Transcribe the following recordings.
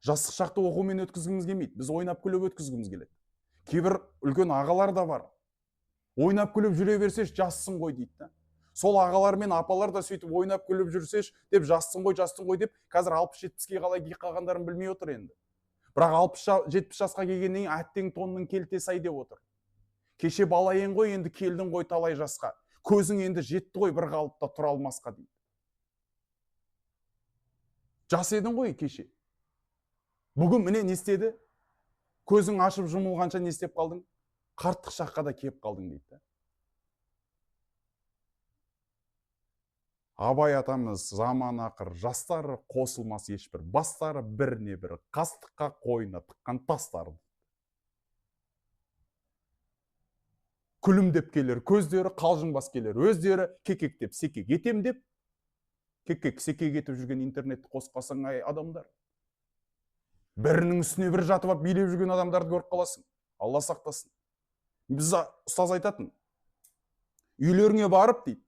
Жастық шақты оқумен өткізгіміз келмейді. Біз ойнап күліп өткізгіміз келеді. Кейбір үлкен ағалар да бар. Ойнап күліп жүре берсеш, жассың ғой дейді да. Сол ағалар мен апалар да сөйтіп ойнап күліп жүрсеш деп жассың ғой деп, қазір 60-70-ке қалай киіп қалғандарын білмей отыр енді. Бірақ 60-70 жасқа келгеннен кейін әттең тонның келте сай деп отыр. Кеше бала ең ғой, енді келдің ғой талай жасқа. Көзің енді жетті ғой бір қалыпта тұра алмасқа дейді. Жас едің ғой кеше. Бүгін міне не істеді? Көзің ашып жұмылғанша не істеп қалдың? Қарттық шаққа да кеп қалдың дейді. Абай атамыз заман ақыр, жастары қосылмас ешбір, бастары біріне бірі, қастыққа қойына тыққан тастары. Күлімдеп келер, көздері қалжыңбас келер, өздері кекектеп секек етем деп, кекек секек етіп жүрген интернетті қосқасың ай адамдар. Бірінің үстіне бір жатып алып билеп жүрген адамдарды көріп қаласың. Алла сақтасын. Біз ұстаз айтатын. Үйлеріңе барып дейді.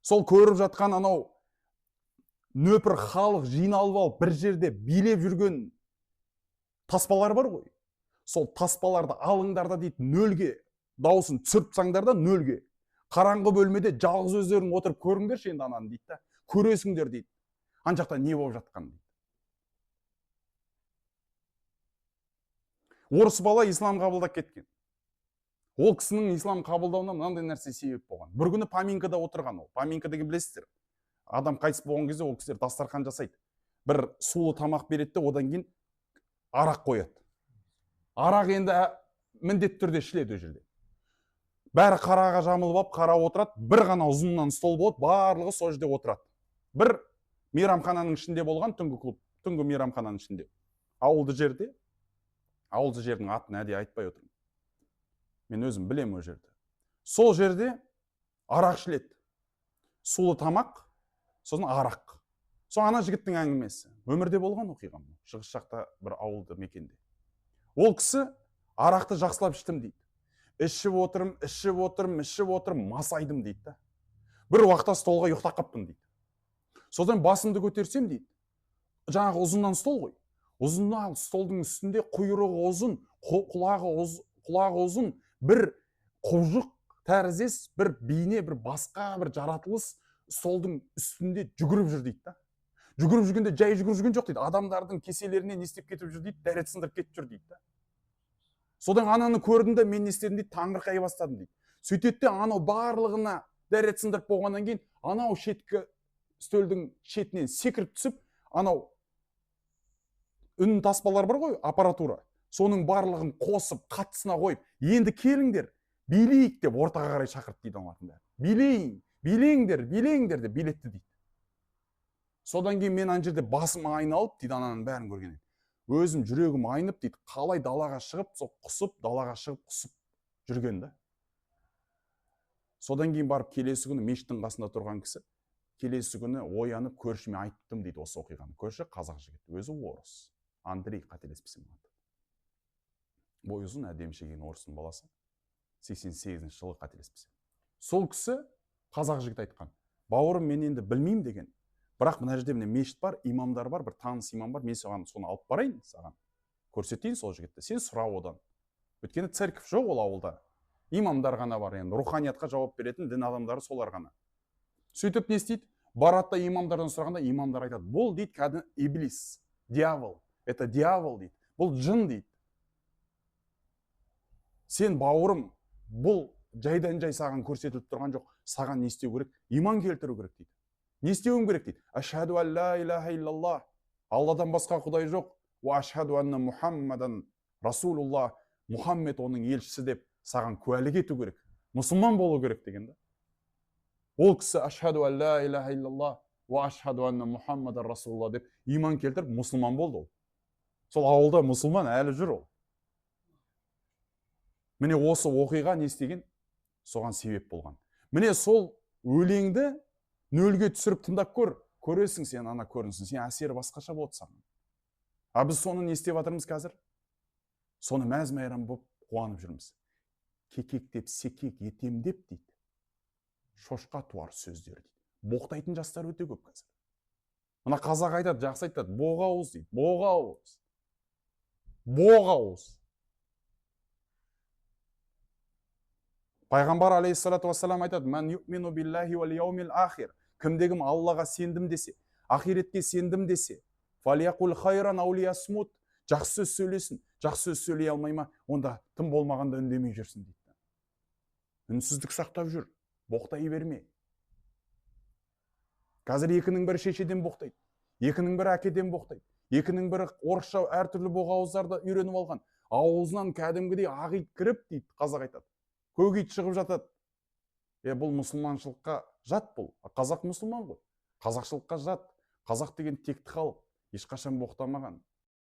Сол көріп жатқан анау нөпір халық жиналып алып бір жерде билеп жүрген таспалар бар ғой. Сол таспаларды алыңдар да дейді, нөлге дауысын түсіріпсаңдар да нөлге. Қараңғы бөлмеде жалғыз өздерің отырып көріңдерші енді ананы дейді да. Көресіңдер дейді. Ан жақта не болып жатқан дейді. Орыс бала ислам қабылдап кеткен. Ол кісінің ислам қабылдауына мынандай нәрсе себеп болған. Бір күні поминкада отырған ол. Поминка деген білесіздер. Адам қайтыс болған кезде ол кісілер дастархан жасайды. Бір сулы тамақ береді, одан кейін арақ қояды. Арақ енді міндетті түрде ішіледі ол жерде. Бәрі қараға жамылып алып, қара отырады. Бір ғана ұзыннан стол болады, барлығы сол жерде отырады. Бір мейрамхананың ішінде болған, түнгі клуб, түнгі мейрамхананың ішінде. Ауылды жердің атын әдейі айтпай отырмын. Мен өзім білем ол жерді. Сол жерде арақ ішіледі. Сулы тамақ, сосын арақ. Сол ана жігіттің әңгімесі. Өмірде болған оқиғам. Шығыс жақта бір ауылды мекенде. Ол кісі арақты жақсылап іштім дейді. Ішіп отырым, масайдым дейді. Бір уақытта столға ұйықтап қаптым дейді. Содан басымды көтерсем дейді. Жаңағы ұзыннан стол ғой. Ұзыннан столдың үстінде құйрығы ұзын, құлағы ұзын, бір құбыжық тәріздес, бір бейне, бір басқа, бір жаратылыс столдың үстінде жүгіріп жүр дейді. Жүгіріп жүргенде жай жүгіріп жүрген жоқ дейді. Адамдардың кеселеріне не істеп кетіп жүр дейді, дәрет сындырып кетіп жүр дейді. Содан ананы көрдім де мен не істедім дейді, таңырқай бастадым дейді. Сөйтеді де анау барлығына дәрет сындырып болғаннан кейін, анау шеткі стөлдің шетінен секіріп түсіп, анау үн таспалар бар ғой, аппаратура. Соның барлығын қосып, қатысына қойып, енді келіңдер, билейік деп ортаға қарай шақырды дейді аңлатында. Билейіңдер деп билетті дейді. Содан кейін мен ана жерде басым айналып дейді, ананың бәрін көргеннен. Өзім жүрегім айнып дейді, қалай далаға шығып, далаға шығып құсып жүрген да. Содан кейін барып келесі күні мешіттің қасында тұрған кісі, келесі күні оянып көршіме айттым дейді осы оқиғаны. Көрші қазақ жігіт, өзі орыс. Андрей, қателеспесем. Бойы ұзын, әдемі шеген орыстың баласы. 88 жылы қателеспесем. Сол кісі қазақ жігіт айтқан. Бауырым, мен енді білмеймін деген. Бірақ мына жерде міне мешіт бар, имамдар бар, бір таныс имам бар. Мен соны алып барайын саған. Көрсетейін сол жігітті. Сен сұра одан. Өйткені церковь жоқ ол ауылда. Имамдар ғана бар енді. Руханиятқа жауап беретін дін адамдары солар ғана. Сөйтіп не істейді? Баратта имамдардан сұрағанда имамдар айтады. Бұл дейді кәдімгі иблис, дьявол. Это дьявол дейді. Бұл жын дейді. Сен бауырым, бұл жайдан жай саған көрсетіліп тұрған жоқ. Саған не істеу керек? Иман келтіру керек дейді. Не істеуім керек дейді? Ашхаду ан ла илаха иллаллах. Алладан басқа құдай жоқ. Ва ашхаду анна Мухаммадан Расулуллах. Мұхаммед оның елшісі деп саған куәлік ету керек. Мұсылман болу керек деген да. Ол кісі ашхаду ан ла илаха иллаллах ва ашхаду анна Мухаммадан Расулуллах деп иман келтіріп мұсылман болды ол. Сол ауылда мұсылман әлі жүр ол. Міне осы оқиға не істеген? Соған себеп болған. Міне сол өлеңді нөлге түсіріп тыңдап көресің сен, ана көрінсің, сен әсері басқаша болады саған. А біз соны не істеп жатырмыз қазір? Соны мәз-мәйрам болып қуанып жүрміз. Кекектеп, секек етем деп дейді. Шошқа туар сөздер дейді. Боқтайтын жастар өте көп қазір. Мына қазақ айтады, жақсы айтады, боғауыз дейді, боғауыз. Боғауыз. Пайғамбар алейхиссалату вассалам айтады, мән юъмину биллахи вал яумил ахир. Кімде-кім Аллаға сендім десе, ақиретке сендім десе, фалияқул хайран ау лиясмут, жақсы сөз сөйлесін, жақсы сөз сөйлей алмай ма, онда тым болмағанда үндемей жүрсін дейді. Үнсіздік сақтап жүр, боқтай берме. Қазір екінің бірі шешеден боқтайды, екінің бірі әкеден боқтайды, екінің бірі орысша әртүрлі боғауыздарды үйреніп алған. Ауызынан кәдімгідей ақ ит кіріп дейді, қазақ айтады. Көк ит шығып жатады. Бұл мұсылманшылыққа жат бұл. Қазақ мұсылман ғой. Қазақшылыққа жат. Қазақ деген текті халық. Ешқашан боқтамаған.